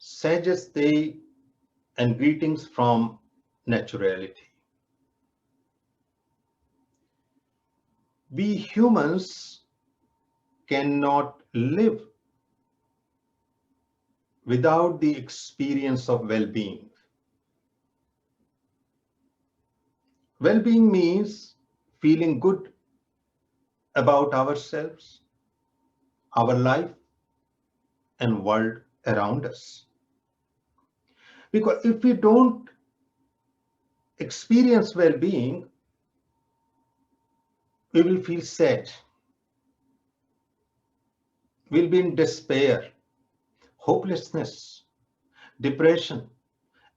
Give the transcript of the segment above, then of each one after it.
Sages and greetings from Naturality. We humans cannot live without the experience of well-being. Well-being means feeling good about ourselves, our life, and world around us. Because if we don't experience well-being, we will feel sad. We'll be in despair, hopelessness, depression,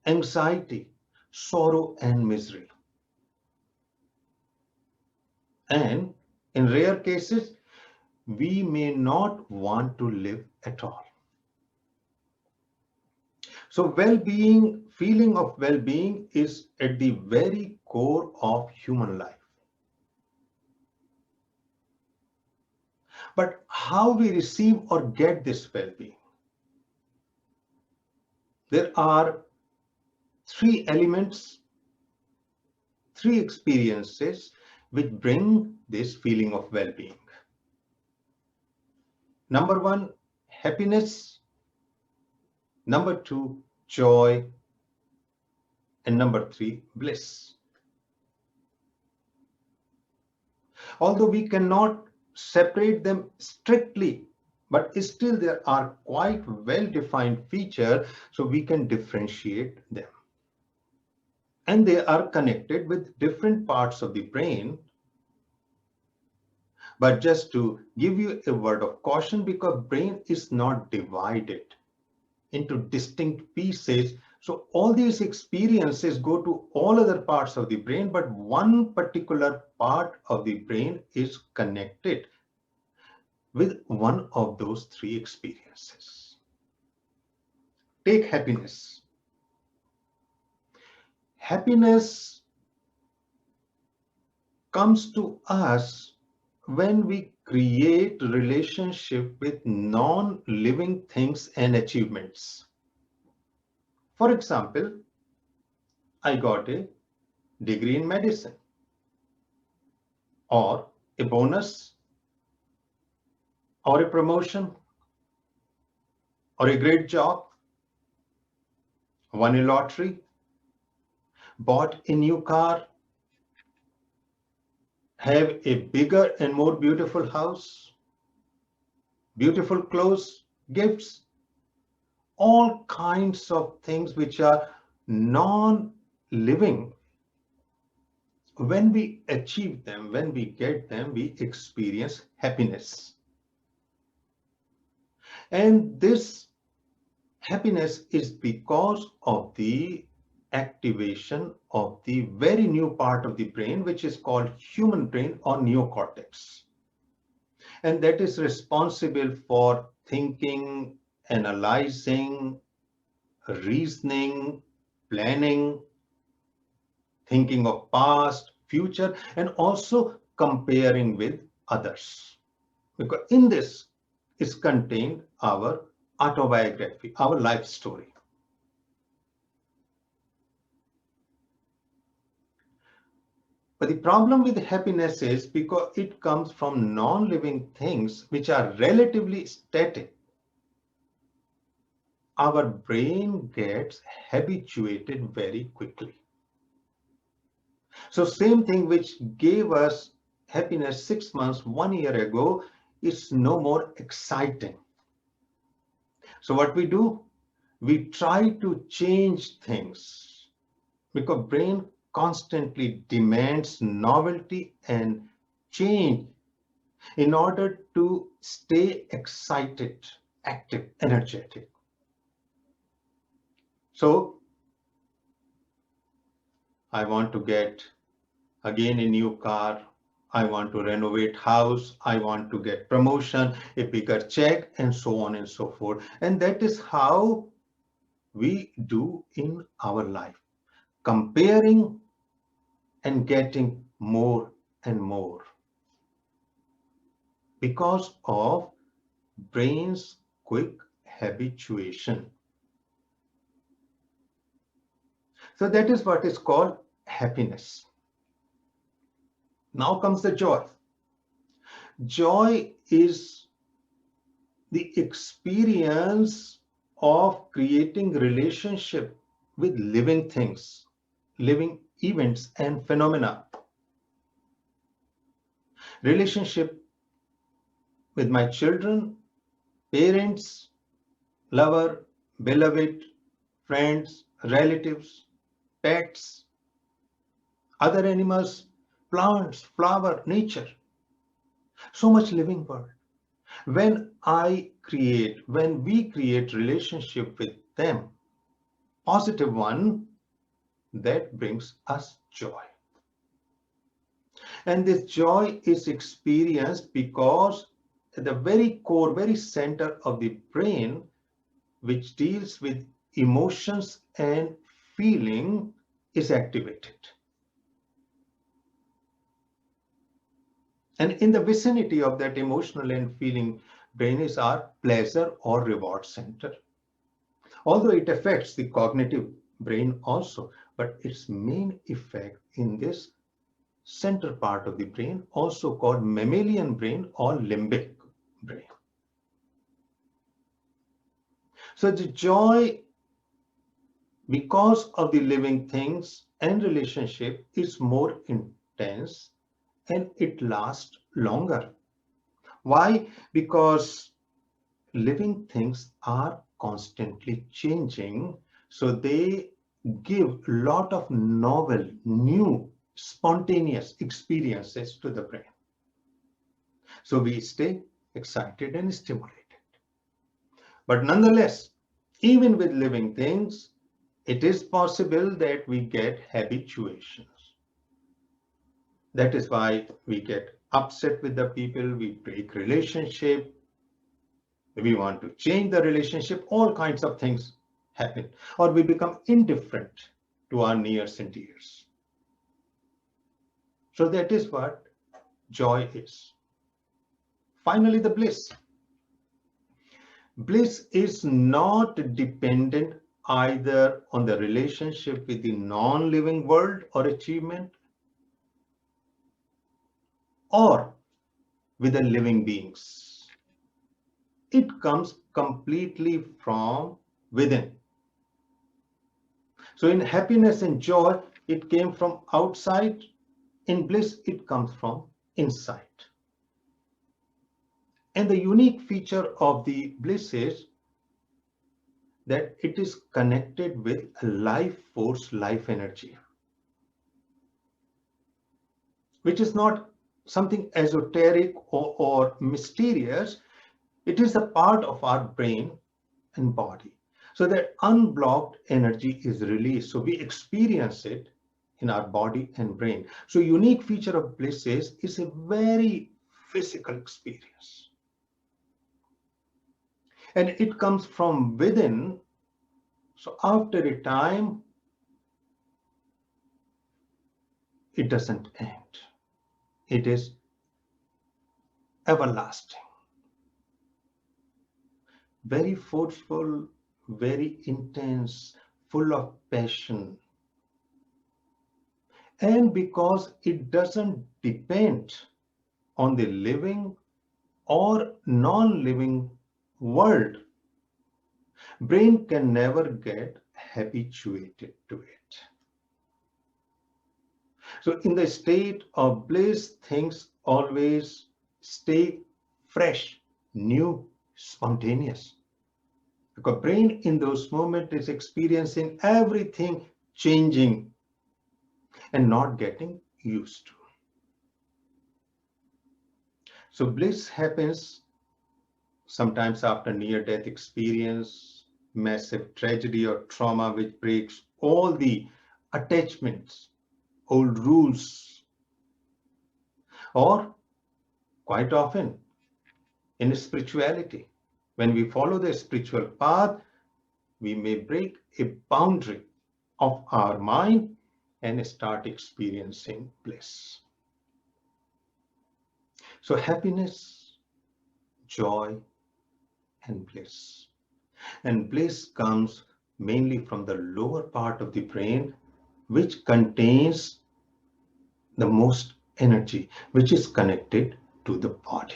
anxiety, sorrow, and misery. And in rare cases, we may not want to live at all. So well-being, feeling of well-being is at the very core of human life. But how we receive or get this well-being? There are three elements, three experiences which bring this feeling of well-being. Number one, happiness. Number two, joy. And number three, bliss. Although we cannot separate them strictly, but still there are quite well-defined features, so we can differentiate them. And they are connected with different parts of the brain. But just to give you a word of caution, because brain is not divided into distinct pieces. So all these experiences go to all other parts of the brain, but one particular part of the brain is connected with one of those three experiences. Take happiness. Happiness comes to us when we create relationship with non-living things and achievements. For example, I got a degree in medicine, or a bonus, or a promotion, or a great job, won a lottery, bought a new car, have a bigger and more beautiful house, beautiful clothes, gifts, all kinds of things which are non-living. When we achieve them, when we get them, we experience happiness. And this happiness is because of the activation of the very new part of the brain, which is called human brain or neocortex. And that is responsible for thinking, analyzing, reasoning, planning, thinking of past, future, and also comparing with others. Because in this is contained our autobiography, our life story. But the problem with happiness is because it comes from non-living things which are relatively static. Our brain gets habituated very quickly. So same thing which gave us happiness 6 months, 1 year ago is no more exciting. So what we do? We try to change things because brain constantly demands novelty and change in order to stay excited, active, energetic. So I want to get again a new car. I want to renovate house. I want to get promotion, a bigger check, and so on and so forth. And that is how we do in our life, comparing and getting more and more because of brain's quick habituation. So that is what is called happiness. Now comes the joy. Joy is the experience of creating relationship with living things, living events and phenomena. Relationship with my children, parents, lover, beloved, friends, relatives, pets, other animals, plants, flower, nature. So much living world. When we create relationship with them, positive one, that brings us joy. And this joy is experienced because at the very core, very center of the brain, which deals with emotions and feeling, is activated. And in the vicinity of that emotional and feeling brain is our pleasure or reward center. Although it affects the cognitive brain also, but its main effect in this center part of the brain, also called mammalian brain or limbic brain. So the joy, because of the living things and relationship, is more intense and it lasts longer. Why? Because living things are constantly changing, so they give a lot of novel, new, spontaneous experiences to the brain. So we stay excited and stimulated. But nonetheless, even with living things, it is possible that we get habituations. That is why we get upset with the people, we break relationship, we want to change the relationship, all kinds of things happen, or we become indifferent to our nears and dears. So that is what joy is. Finally, the bliss. Bliss is not dependent either on the relationship with the non-living world or achievement or with the living beings. It comes completely from within. So in happiness and joy, it came from outside. In bliss, it comes from inside. And the unique feature of the bliss is that it is connected with a life force, life energy, which is not something esoteric or mysterious. It is a part of our brain and body. So that unblocked energy is released. So we experience it in our body and brain. So unique feature of bliss is a very physical experience. And it comes from within. So after a time, it doesn't end. It is everlasting. Very forceful, very intense, full of passion. And because it doesn't depend on the living or non-living world, brain can never get habituated to it. So in the state of bliss, things always stay fresh, new, spontaneous. Because brain in those moments is experiencing everything changing and not getting used to. So bliss happens sometimes after near-death experience, massive tragedy or trauma which breaks all the attachments, old rules, or quite often in spirituality. When we follow the spiritual path, we may break a boundary of our mind and start experiencing bliss. So happiness, joy, and bliss. And bliss comes mainly from the lower part of the brain, which contains the most energy, which is connected to the body.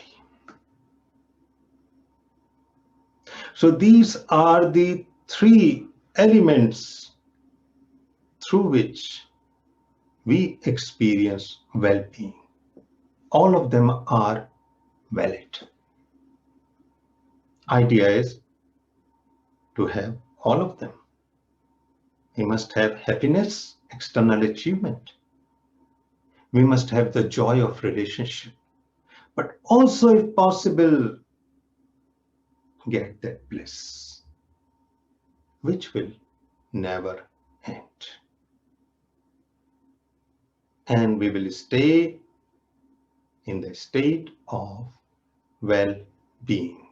So these are the three elements through which we experience well-being. All of them are valid. Idea is to have all of them. We must have happiness, external achievement. We must have the joy of relationship. But also, if possible, get that bliss, which will never end. And we will stay in the state of well-being.